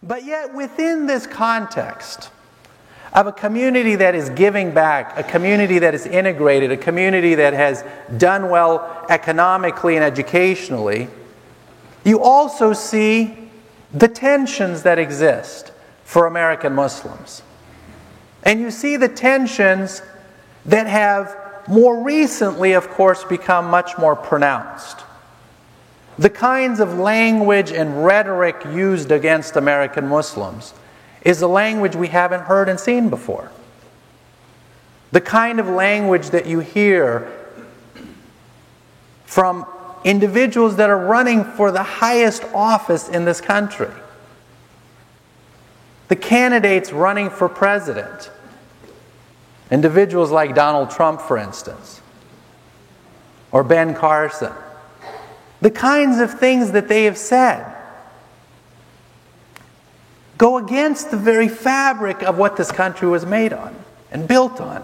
But yet within this context of a community that is giving back, a community that is integrated, a community that has done well economically and educationally, you also see the tensions that exist for American Muslims. And you see the tensions that have more recently, of course, become much more pronounced. The kinds of language and rhetoric used against American Muslims is a language we haven't heard and seen before. The kind of language that you hear from individuals that are running for the highest office in this country. The candidates running for president. Individuals like Donald Trump, for instance, or Ben Carson. The kinds of things that they have said go against the very fabric of what this country was made on and built on.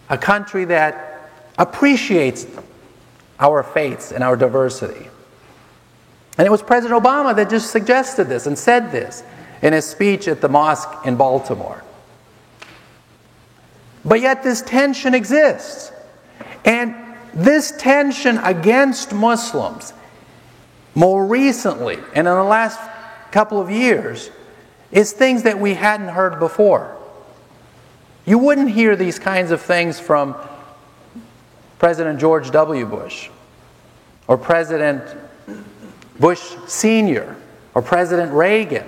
A country that appreciates our faiths and our diversity. And it was President Obama that just suggested this and said this in his speech at the mosque in Baltimore. But yet this tension exists. And this tension against Muslims, more recently and in the last couple of years, is things that we hadn't heard before. You wouldn't hear these kinds of things from President George W. Bush, or President Bush Sr., or President Reagan.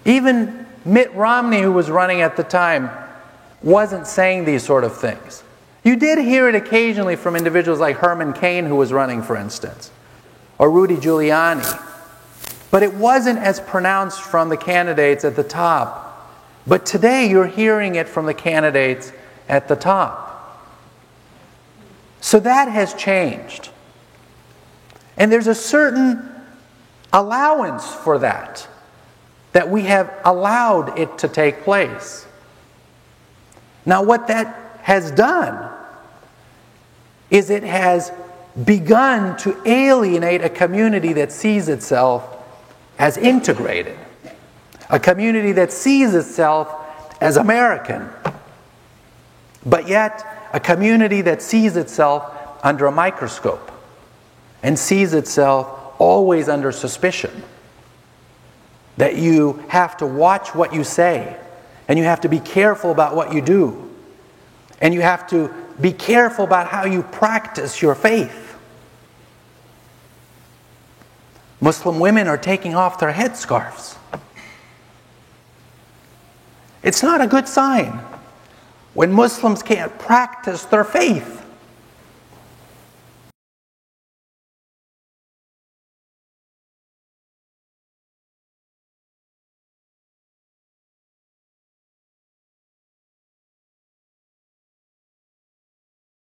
Even Mitt Romney, who was running at the time, wasn't saying these sort of things. You did hear it occasionally from individuals like Herman Cain, who was running, for instance, or Rudy Giuliani. But it wasn't as pronounced from the candidates at the top. But today you're hearing it from the candidates at the top. So that has changed. And there's a certain allowance for that we have allowed it to take place. Now what that has done is it has begun to alienate a community that sees itself as integrated. A community that sees itself as American. But yet, a community that sees itself under a microscope and sees itself always under suspicion. That you have to watch what you say, and you have to be careful about what you do, and you have to be careful about how you practice your faith. Muslim women are taking off their headscarves. It's not a good sign when Muslims can't practice their faith.